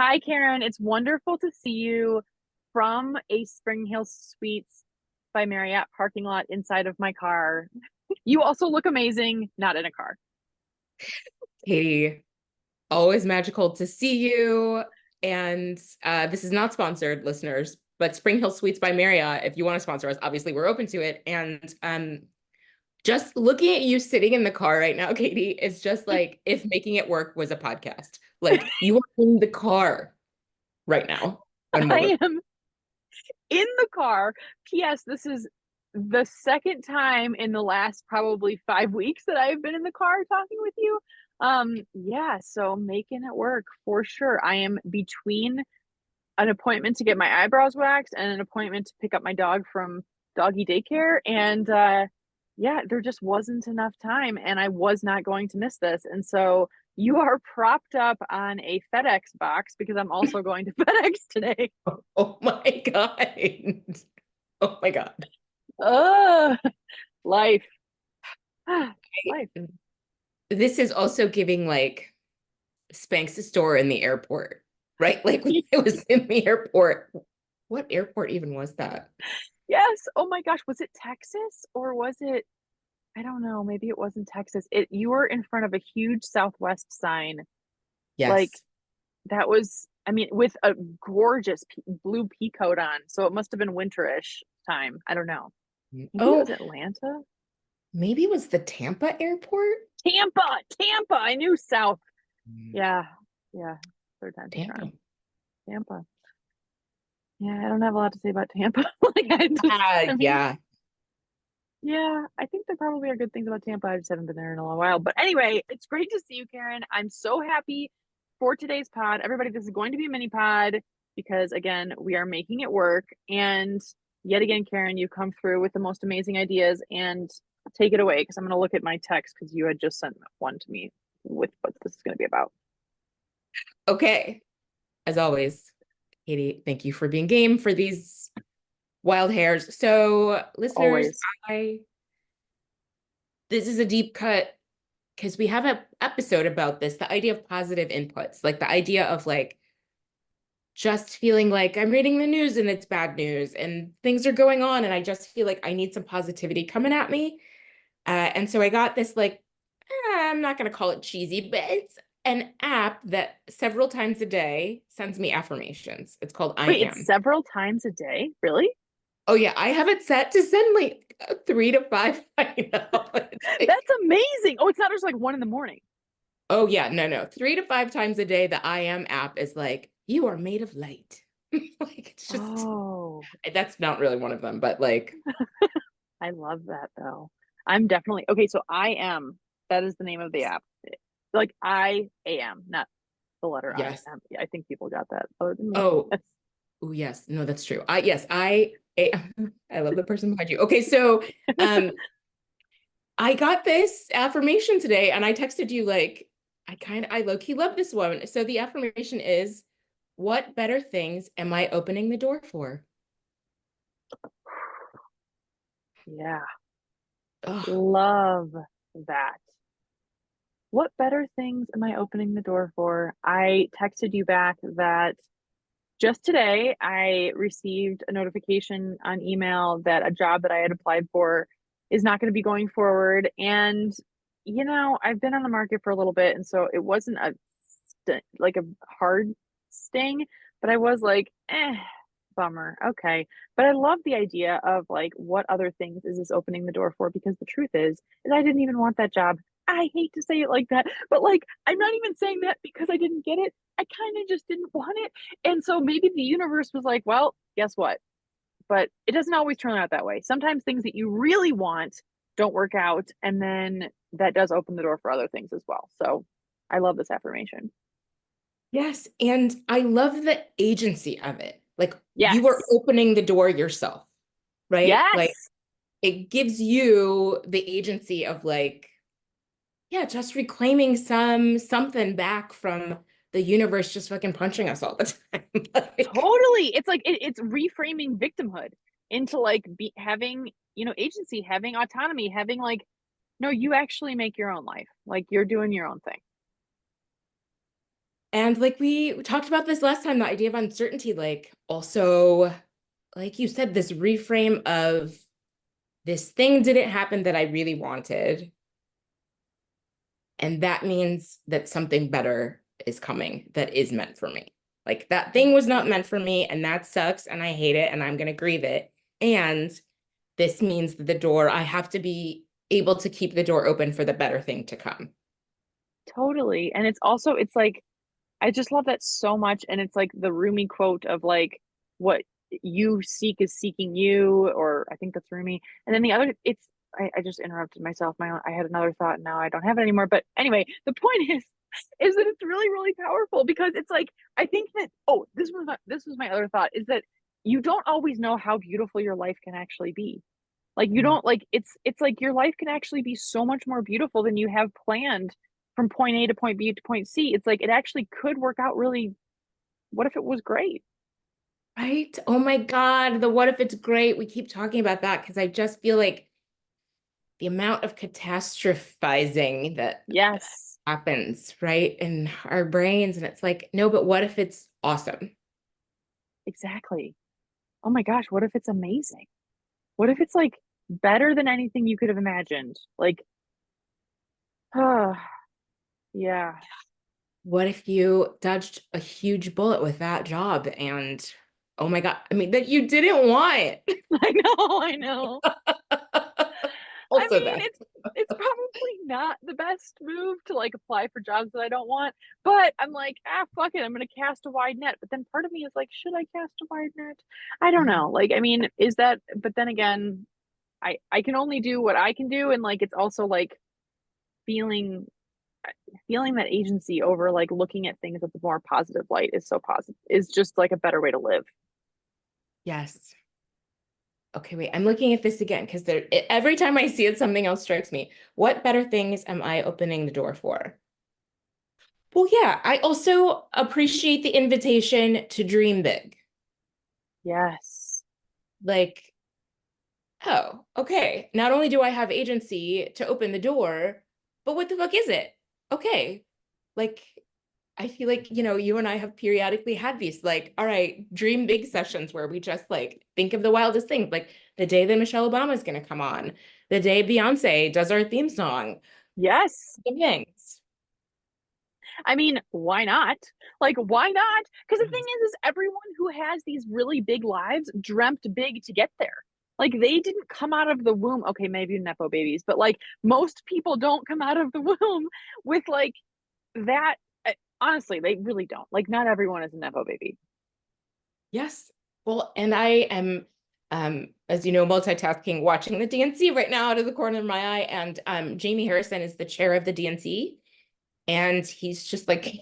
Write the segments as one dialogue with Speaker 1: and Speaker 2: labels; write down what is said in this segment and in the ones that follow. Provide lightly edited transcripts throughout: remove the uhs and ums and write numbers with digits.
Speaker 1: Hi, Karen. It's wonderful to see you from a Spring Hill Suites by Marriott parking lot inside of my car. You also look amazing, not in a car.
Speaker 2: Katie, always magical to see you. And this is not sponsored, listeners, but Spring Hill Suites by Marriott, if you want to sponsor us, obviously we're open to it. And just looking at you sitting in the car right now, Katie, is just like if making it work was a podcast. Like you are in the car right now. And we're
Speaker 1: I am in the car. P.S. This is the second time in the last probably 5 weeks that I've been in the car talking with you. Yeah, so making it work for sure. I am between an appointment to get my eyebrows waxed and an appointment to pick up my dog from doggy daycare. And yeah, there just wasn't enough time, and I was not going to miss this. And so you are propped up on a FedEx box because I'm also going to FedEx today.
Speaker 2: oh my God. Oh my God.
Speaker 1: Oh, life. Life.
Speaker 2: This is also giving like Spanx store in the airport, right? Like it was in the airport. What airport even was that?
Speaker 1: Yes. Oh my gosh. Was it Texas or was it? I don't know. Maybe it wasn't Texas. You were in front of a huge Southwest sign. Like
Speaker 2: Yes.
Speaker 1: that was, I mean, with a gorgeous blue pea coat on. So it must have been winterish time. I don't know. Maybe it
Speaker 2: Oh,
Speaker 1: was Atlanta.
Speaker 2: maybe it was the Tampa airport.
Speaker 1: Tampa. I knew South.
Speaker 2: Mm,
Speaker 1: Yeah. Yeah. Third time's a
Speaker 2: Tampa.
Speaker 1: charm. Tampa. Yeah. I don't have a lot to say about Tampa. Like, I mean,
Speaker 2: Yeah.
Speaker 1: yeah, I think there probably are good things about Tampa. I just haven't been there in a little while. But anyway, it's great to see you, Karen. I'm so happy for today's pod. Everybody, this is going to be a mini pod because, again, we are making it work. And yet again, Karen, you come through with the most amazing ideas and take it away because I'm going to look at my text because you had just sent one to me with what this is going to be about.
Speaker 2: Okay. As always, Katie, thank you for being game for these wild hairs. So, listeners,
Speaker 1: Always.
Speaker 2: I this is a deep cut because we have an episode about this, the idea of positive inputs, like the idea of like just feeling like I'm reading the news and it's bad news and things are going on and I just feel like I need some positivity coming at me. And so I got this like, I'm not going to call it cheesy, but it's an app that several times a day sends me affirmations. It's called I
Speaker 1: Wait, it's
Speaker 2: Am.
Speaker 1: several times a day? Really?
Speaker 2: Oh yeah, I have it set to send like 3 to 5. I know. It's like,
Speaker 1: That's amazing. Oh, it's not just like 1 in the morning.
Speaker 2: oh yeah, no. 3 to 5 times a day, the I Am app is like, you are made of light. Like it's just
Speaker 1: Oh,
Speaker 2: that's not really one of them, but like,
Speaker 1: I love that though. I'm definitely okay. So I am, that is the name of the app. Like I am, not the letter I
Speaker 2: yes.
Speaker 1: am. Yeah, I think people got that other than me.
Speaker 2: Oh, oh yes. No, that's true. I love the person behind you. Okay, so um I got this affirmation today and I texted you like I low-key love this one. So the affirmation is, what better things am I opening the door for?
Speaker 1: Yeah,
Speaker 2: Oh,
Speaker 1: love that. What better things am I opening the door for? I texted you back that just today I received a notification on email that a job that I had applied for is not going to be going forward. And, I've been on the market for a little bit. And so it wasn't like a hard sting, but I was like, bummer. Okay. But I love the idea of like, what other things is this opening the door for? Because the truth is I didn't even want that job. I hate to say it like that, but like, I'm not even saying that because I didn't get it. I kind of just didn't want it. And so maybe the universe was like, well, guess what? But it doesn't always turn out that way. Sometimes things that you really want don't work out. And then that does open the door for other things as well. So I love this affirmation.
Speaker 2: yes. And I love the agency of it. Like you are
Speaker 1: Yes.
Speaker 2: opening the door yourself, right? Like
Speaker 1: Yes.
Speaker 2: it gives you the agency of like, yeah, just reclaiming something back from the universe just fucking punching us all the time. Like,
Speaker 1: Totally. It's like it's reframing victimhood into like having, agency, having autonomy, having like, no, you actually make your own life. Like you're doing your own thing.
Speaker 2: And like we talked about this last time, the idea of uncertainty, like also, like you said, this reframe of this thing didn't happen that I really wanted. And that means that something better is coming that is meant for me. Like that thing was not meant for me, and that sucks, and I hate it, and I'm going to grieve it. And this means that the door, I have to be able to keep the door open for the better thing to come.
Speaker 1: Totally. And it's also, it's like, I just love that so much. And it's like the Rumi quote of like, what you seek is seeking you, or I think that's Rumi. And then the other, I just interrupted myself. I had another thought and now I don't have it anymore. But anyway, the point is that it's really, really powerful because it's like, I think that, oh, this was my other thought is that you don't always know how beautiful your life can actually be. Like you
Speaker 2: Mm.
Speaker 1: don't like it's like your life can actually be so much more beautiful than you have planned from point A to point B to point C. It's like it actually could work out really. What if it was great?
Speaker 2: Right? Oh my God. The what if it's great? We keep talking about that because I just feel like the amount of catastrophizing that
Speaker 1: Yes,
Speaker 2: happens, right, in our brains. And it's like, no, but what if it's awesome?
Speaker 1: exactly. Oh my gosh, what if it's amazing? What if it's like better than anything you could have imagined? Like, yeah.
Speaker 2: What if you dodged a huge bullet with that job and oh my God, I mean, that you didn't want?
Speaker 1: I know, I know. I
Speaker 2: Also
Speaker 1: mean,
Speaker 2: that.
Speaker 1: it's probably not the best move to like apply for jobs that I don't want, but I'm like, ah, fuck it, I'm gonna cast a wide net. But then part of me is like, should I cast a wide net? I don't know. Like, I mean, is that? But then again, I can only do what I can do, and like, it's also like feeling feeling that agency over like looking at things with a more positive light is so positive is just like a better way to live.
Speaker 2: Yes. Okay, wait, I'm looking at this again because there every time I see it, something else strikes me. What better things am I opening the door for? Well, yeah, I also appreciate the invitation to dream big.
Speaker 1: Yes.
Speaker 2: Like, oh, okay. Not only do I have agency to open the door, but what the fuck is it? Okay. Like, I feel like, you and I have periodically had these, like, all right, dream big sessions where we just like think of the wildest things, like the day that Michelle Obama is going to come on, the day Beyonce does our theme song,
Speaker 1: Yes.
Speaker 2: the things.
Speaker 1: I mean, why not? Like, why not? Because the thing is everyone who has these really big lives dreamt big to get there. Like, they didn't come out of the womb. Okay, maybe Nepo babies, but like, most people don't come out of the womb with like that. Honestly, they really don't. Like, not everyone is a Nepo baby.
Speaker 2: Yes. Well, and I am, as you know, multitasking, watching the DNC right now out of the corner of my eye. And Jamie Harrison is the chair of the DNC. And he's just like,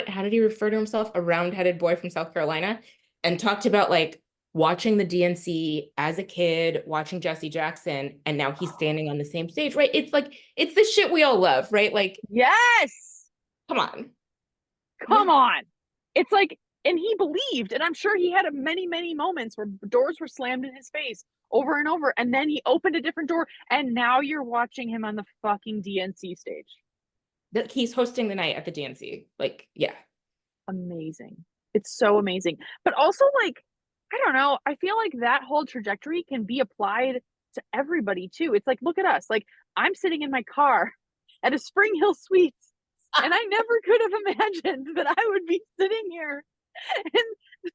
Speaker 2: how did he refer to himself? A round-headed boy from South Carolina. And talked about like watching the DNC as a kid, watching Jesse Jackson, and now he's standing on the same stage, right? It's like, it's the shit we all love, right? Like,
Speaker 1: Yes.
Speaker 2: come on.
Speaker 1: Come on. It's like, and he believed, and I'm sure he had many, many moments where doors were slammed in his face over and over, and then he opened a different door, and now you're watching him on the fucking DNC stage.
Speaker 2: That he's hosting the night at the DNC. Like, yeah.
Speaker 1: Amazing. It's so amazing. But also, like, I don't know, I feel like that whole trajectory can be applied to everybody too. It's like, look at us. Like, I'm sitting in my car at a Spring Hill Suites, and I never could have imagined that I would be sitting here. And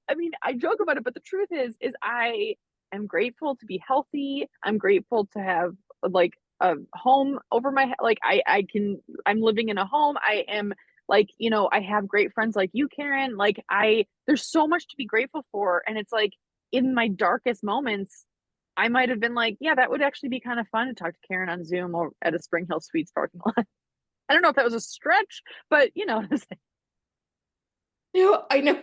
Speaker 1: I mean, I joke about it, but the truth is I am grateful to be healthy. I'm grateful to have like a home over my head. Like I'm living in a home. I am like, I have great friends like you, Karen. Like there's so much to be grateful for. And it's like in my darkest moments, I might have been like, yeah, that would actually be kind of fun to talk to Karen on Zoom or at a Spring Hill Suites parking lot. I don't know if that was a stretch, but
Speaker 2: No, I know.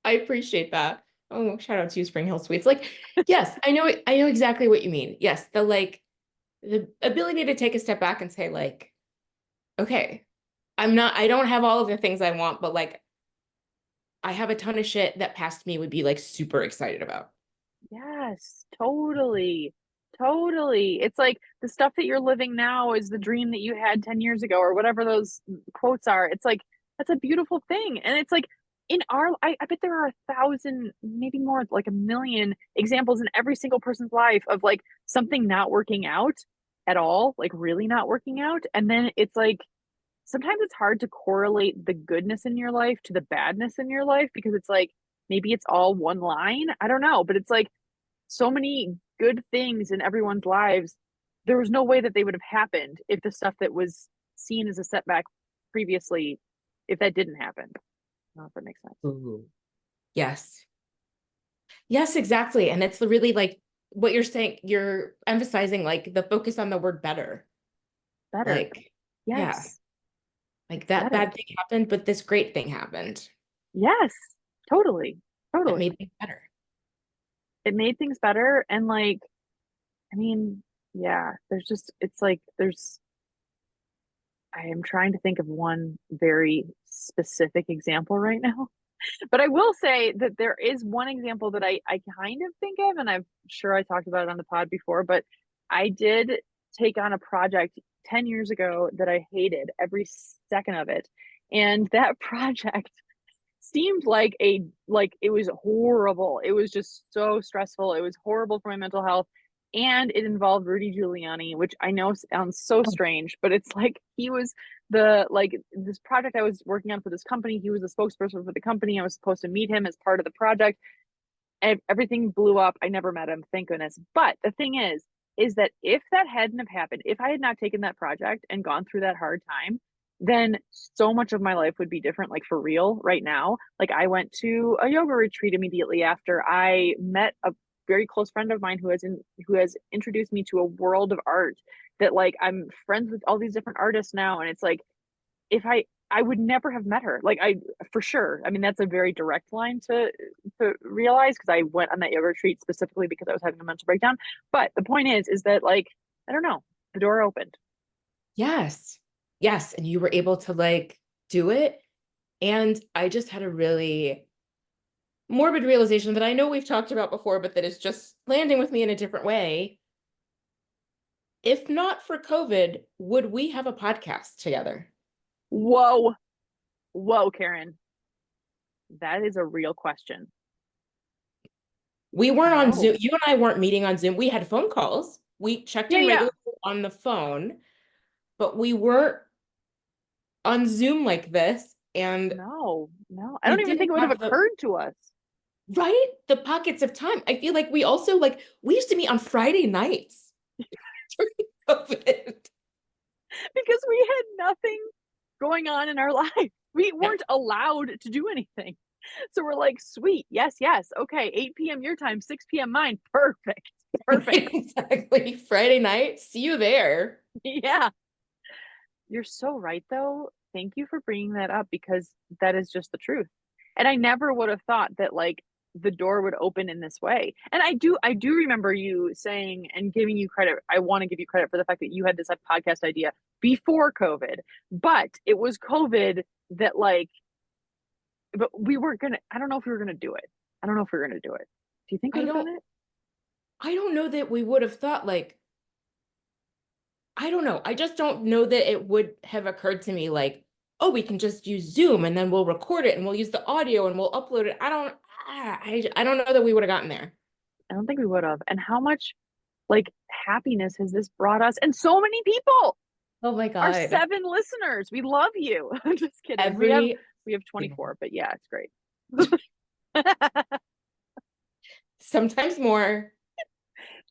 Speaker 2: I appreciate that. Oh, shout out to you, Spring Hill Suites. Like, yes, I know exactly what you mean. Yes, the ability to take a step back and say, like, okay, I don't have all of the things I want, but like I have a ton of shit that past me would be like super excited about.
Speaker 1: yes, totally. Totally. It's like the stuff that you're living now is the dream that you had 10 years ago or whatever those quotes are. It's like that's a beautiful thing. And it's like in our I bet there are 1,000, maybe more, like 1,000,000 examples in every single person's life of like something not working out at all, like really not working out. And then it's like sometimes it's hard to correlate the goodness in your life to the badness in your life because it's like maybe it's all one line. I don't know, but it's like so many good things in everyone's lives. There was no way that they would have happened if the stuff that was seen as a setback previously, if that didn't happen. I don't know if that makes sense.
Speaker 2: Ooh. Yes. Yes, exactly. And it's really like what you're saying, you're emphasizing like the focus on the word better.
Speaker 1: Better.
Speaker 2: Like, yeah,
Speaker 1: Yes.
Speaker 2: like that
Speaker 1: Better.
Speaker 2: bad thing happened, but this great thing happened
Speaker 1: Yes. Totally.
Speaker 2: that
Speaker 1: Totally.
Speaker 2: made things better.
Speaker 1: It made things better. And like, I mean, yeah, there's just, it's like, I am trying to think of one very specific example right now. But I will say that there is one example that I kind of think of, and I'm sure I talked about it on the pod before, but I did take on a project 10 years ago that I hated every second of it. And that project seemed like it was horrible. It was just so stressful. It was horrible for my mental health. And it involved Rudy Giuliani, which I know sounds so strange, but it's like he was the like this project I was working on for this company. He was the spokesperson for the company. I was supposed to meet him as part of the project. And everything blew up. I never met him, thank goodness. But the thing is that if that hadn't have happened, if I had not taken that project and gone through that hard time, then so much of my life would be different, like for real right now. Like I went to a yoga retreat immediately after. I met a very close friend of mine who has introduced me to a world of art that like I'm friends with all these different artists now. And it's like if I would never have met her. Like I for sure. I mean, that's a very direct line to realize because I went on that yoga retreat specifically because I was having a mental breakdown. But the point is that like I don't know, the door opened.
Speaker 2: Yes. Yes. And you were able to like do it. And I just had a really morbid realization that I know we've talked about before, but that is just landing with me in a different way. If not for COVID, would we have a podcast together?
Speaker 1: Whoa, whoa, Karen, that is a real question.
Speaker 2: We weren't on Zoom.
Speaker 1: No,
Speaker 2: You and I weren't meeting on Zoom. We had phone calls. We checked
Speaker 1: yeah,
Speaker 2: in
Speaker 1: yeah,
Speaker 2: regularly on the phone, but we weren't on Zoom like this. And
Speaker 1: no, no. I
Speaker 2: we
Speaker 1: don't even think
Speaker 2: didn't
Speaker 1: it would have
Speaker 2: have the
Speaker 1: occurred to us
Speaker 2: right, the pockets of time. I feel like we also like we used to meet on Friday nights during COVID.
Speaker 1: because we had nothing going on in our life. We
Speaker 2: Yeah.
Speaker 1: weren't allowed to do anything. So we're like, sweet, yes, yes, okay, 8 p.m. your time, 6 p.m. mine, perfect, perfect.
Speaker 2: Exactly. Friday night. See you there.
Speaker 1: Yeah, you're so right, though. Thank you for bringing that up because that is just the truth. And I never would have thought that like the door would open in this way. And I do remember you saying and giving you credit. I want to give you credit for the fact that you had this podcast idea before COVID, but it was COVID that like, but we weren't gonna. I don't know if we were gonna do it. I don't know if we were gonna do it. Do you think we
Speaker 2: I
Speaker 1: would have
Speaker 2: don't
Speaker 1: done it?
Speaker 2: I don't know that we would have thought like I don't know. I just don't know that it would have occurred to me like, oh, we can just use Zoom and then we'll record it and we'll use the audio and we'll upload it. I don't know that we would have gotten there.
Speaker 1: I don't think we would have. And how much like happiness has this brought us? And so many people,
Speaker 2: Oh my
Speaker 1: our
Speaker 2: God.
Speaker 1: 7 listeners, we love you. I'm just kidding.
Speaker 2: Every
Speaker 1: We have 24, but yeah, it's great.
Speaker 2: sometimes more.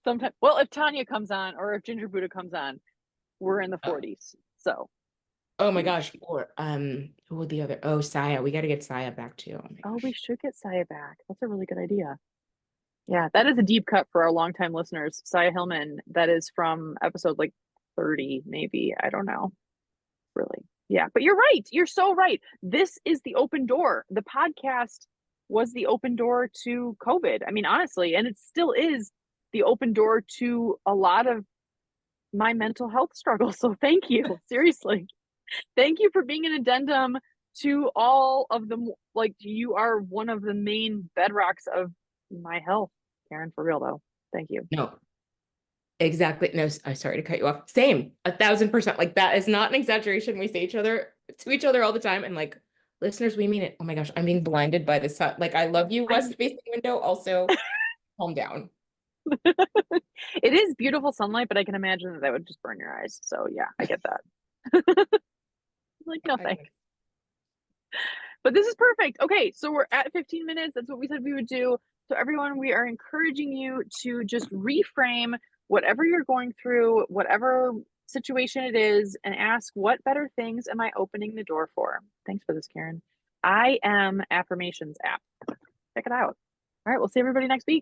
Speaker 1: Sometimes, well, if Tanya comes on or if Ginger Buddha comes on, we're in the
Speaker 2: Oh,
Speaker 1: 40s. So
Speaker 2: oh my
Speaker 1: huge.
Speaker 2: gosh. Or who would the other? Oh, Saya. We got to get Saya back too. Oh my
Speaker 1: Oh, we
Speaker 2: gosh.
Speaker 1: should get Saya back. That's a really good idea. Yeah, that is a deep cut for our longtime listeners. Saya Hillman, that is from episode like 30, maybe. I don't know. Really. Yeah, but you're right. You're so right. This is the open door. The podcast was the open door to COVID. I mean, honestly, and it still is the open door to a lot of my mental health struggles. So thank you. Seriously. Thank you for being an addendum to all of them. Like, you are one of the main bedrocks of my health, Karen, for real, though. Thank you.
Speaker 2: No. Exactly. No, I'm sorry to cut you off. Same, 1,000%. Like that is not an exaggeration. We say to each other all the time. And like listeners, we mean it. Oh my gosh, I'm being blinded by the sun. Like I love you,
Speaker 1: I'm
Speaker 2: west facing window. Also, calm down.
Speaker 1: it is beautiful sunlight, but I can imagine that would just burn your eyes. So yeah, I get that. Like, no
Speaker 2: I
Speaker 1: thanks. But this is perfect. Okay, so we're at 15 minutes. That's what we said we would do. So everyone, we are encouraging you to just reframe whatever you're going through, whatever situation it is, and ask, what better things am I opening the door for? Thanks for this, Karen. I am Affirmations app. Check it out. All right, we'll see everybody next week.